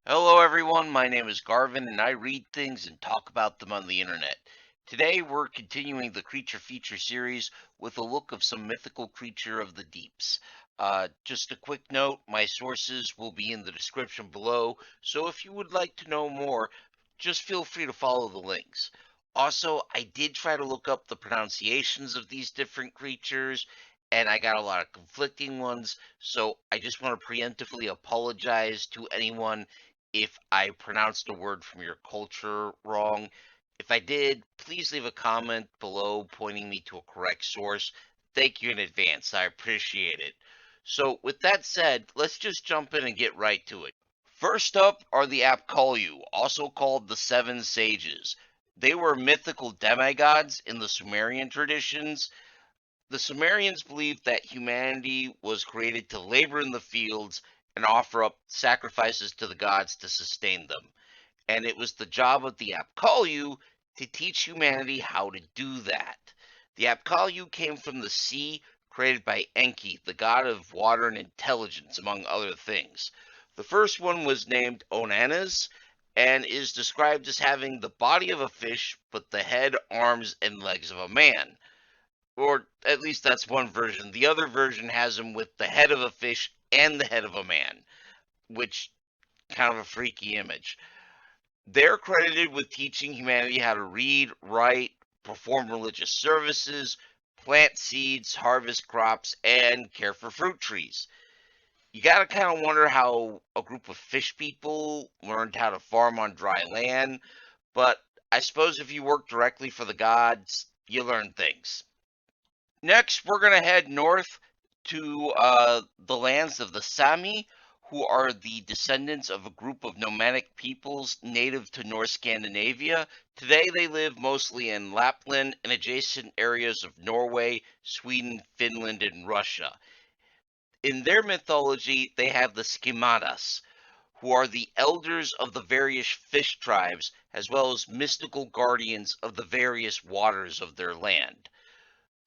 Hello, everyone. My name is Garvin, and I read things and talk about them on the internet. Today, we're continuing the Creature Feature series with a look of some mythical creature of the deeps. Just a quick note, my sources will be in the description below, so if you would like to know more, just feel free to follow the links. Also, I did try to look up the pronunciations of these different creatures, and I got a lot of conflicting ones, so I just want to preemptively apologize to anyone if I pronounced a word from your culture wrong. If I did, please leave a comment below pointing me to a correct source. Thank you in advance. I appreciate it. So, with that said, let's just jump in and get right to it. First up are the Apkallu, also called the Seven Sages. They were mythical demigods in the Sumerian traditions. The Sumerians believed that humanity was created to labor in the fields and offer up sacrifices to the gods to sustain them. And it was the job of the Apkallu to teach humanity how to do that. The Apkallu came from the sea, created by Enki, the god of water and intelligence, among other things. The first one was named Onanes and is described as having the body of a fish, but the head, arms, and legs of a man. Or at least that's one version. The other version has him with the head of a fish and the head of a man, which kind of a freaky image. They're credited with teaching humanity how to read, write, perform religious services, plant seeds, harvest crops, and care for fruit trees. You got to kind of wonder how a group of fish people learned how to farm on dry land, but I suppose if you work directly for the gods, you learn things. Next, we're going to head north to the lands of the Sami, who are the descendants of a group of nomadic peoples native to North Scandinavia. Today, they live mostly in Lapland and adjacent areas of Norway, Sweden, Finland, and Russia. In their mythology, they have the Skimadas, who are the elders of the various fish tribes, as well as mystical guardians of the various waters of their land.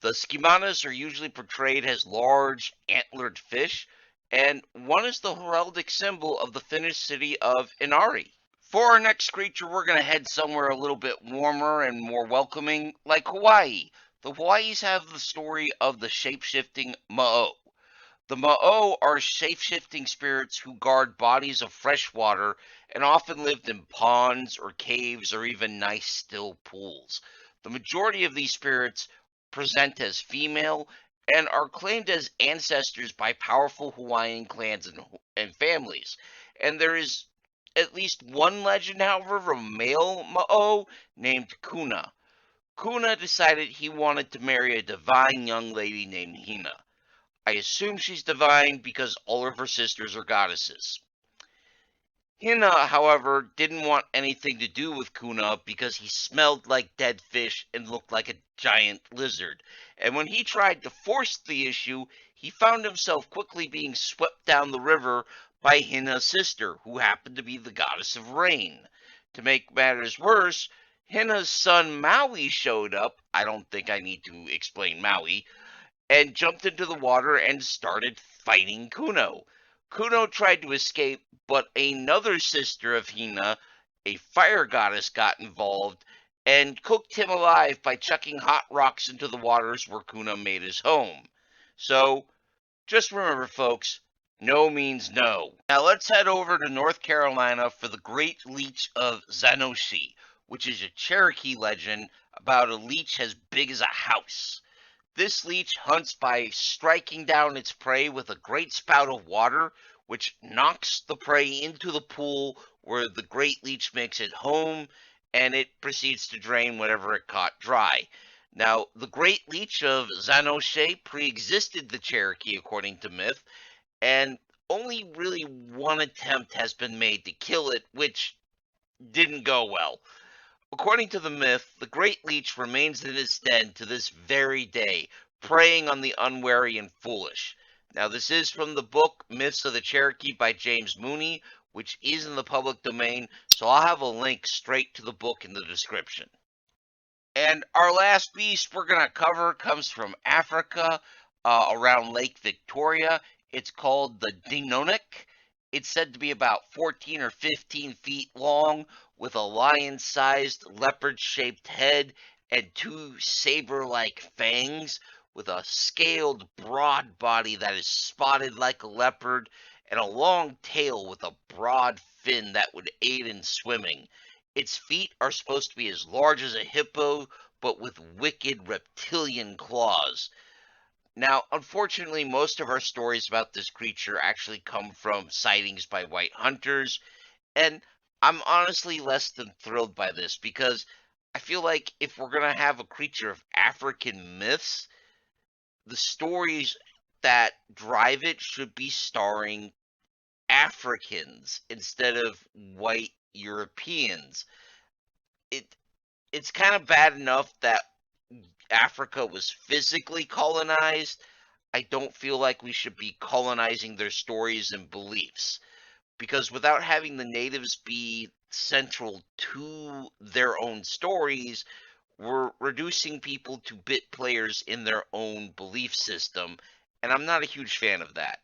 The Skimanas are usually portrayed as large, antlered fish, and one is the heraldic symbol of the Finnish city of Inari. For our next creature, we're going to head somewhere a little bit warmer and more welcoming, like Hawaii. The Hawaiis have the story of the shape-shifting Ma'o. The Ma'o are shape-shifting spirits who guard bodies of fresh water and often lived in ponds or caves or even nice still pools. The majority of these spirits present as female and are claimed as ancestors by powerful Hawaiian clans and families. And there is at least one legend, however, of a male Ma'o named Kuna. Kuna decided he wanted to marry a divine young lady named Hina. I assume she's divine because all of her sisters are goddesses. Hina, however, didn't want anything to do with Kuna because he smelled like dead fish and looked like a giant lizard. And when he tried to force the issue, he found himself quickly being swept down the river by Hina's sister, who happened to be the goddess of rain. To make matters worse, Hina's son Maui showed up. I don't think I need to explain Maui, and jumped into the water and started fighting Kuno. Kuno tried to escape, but another sister of Hina, a fire goddess, got involved and cooked him alive by chucking hot rocks into the waters where Kuno made his home. So, just remember, folks, no means no. Now let's head over to North Carolina for the Great Leech of Zanoshi, which is a Cherokee legend about a leech as big as a house. This leech hunts by striking down its prey with a great spout of water, which knocks the prey into the pool where the great leech makes it home, and it proceeds to drain whatever it caught dry. Now, the great leech of Zanoshe pre-existed the Cherokee according to myth, and only really one attempt has been made to kill it, which didn't go well. According to the myth, the great leech remains in its den to this very day, preying on the unwary and foolish. Now, this is from the book Myths of the Cherokee by James Mooney, which is in the public domain, so I'll have a link straight to the book in the description. And our last beast we're going to cover comes from Africa, around Lake Victoria. It's called the Deinonych. It's said to be about 14 or 15 feet long, with a lion-sized, leopard-shaped head and two saber-like fangs, with a scaled, broad body that is spotted like a leopard, and a long tail with a broad fin that would aid in swimming. Its feet are supposed to be as large as a hippo, but with wicked reptilian claws. Now, unfortunately, most of our stories about this creature actually come from sightings by white hunters, and I'm honestly less than thrilled by this because I feel like if we're going to have a creature of African myths, the stories that drive it should be starring Africans instead of white Europeans. It it's kind of bad enough that Africa was physically colonized. I don't feel like we should be colonizing their stories and beliefs because without having the natives be central to their own stories, we're reducing people to bit players in their own belief system, and I'm not a huge fan of that.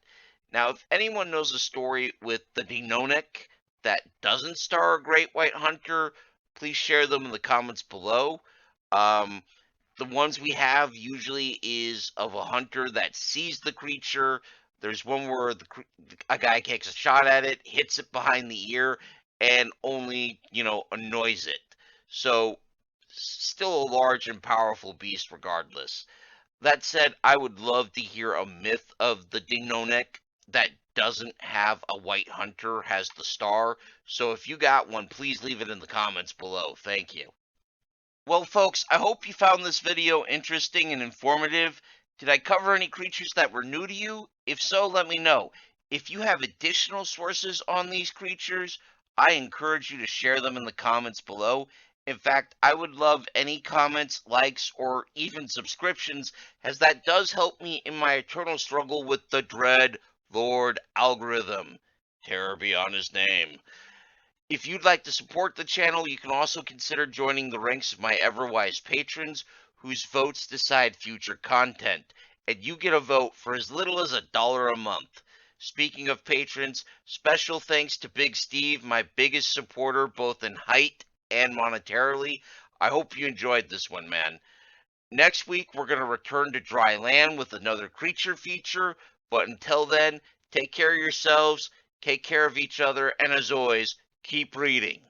Now, if anyone knows a story with the Deinonych that doesn't star a great white hunter, please share them in the comments below. Um, the ones we have usually is of a hunter that sees the creature. There's one where a guy takes a shot at it, hits it behind the ear, and only, annoys it. So, still a large and powerful beast regardless. That said, I would love to hear a myth of the Deinonych that doesn't have a white hunter has the star. So if you got one, please leave it in the comments below. Thank you. Well, folks, I hope you found this video interesting and informative. Did I cover any creatures that were new to you? If so, let me know. If you have additional sources on these creatures, I encourage you to share them in the comments below. In fact, I would love any comments, likes, or even subscriptions, as that does help me in my eternal struggle with the dread Lord algorithm. Terror be on his name. If you'd like to support the channel, you can also consider joining the ranks of my Everwise patrons, whose votes decide future content, and you get a vote for as little as $1 a month. Speaking of patrons, special thanks to Big Steve, my biggest supporter both in height and monetarily. I hope you enjoyed this one, man. Next week, we're going to return to dry land with another creature feature, but until then, take care of yourselves, take care of each other, and as always, keep reading.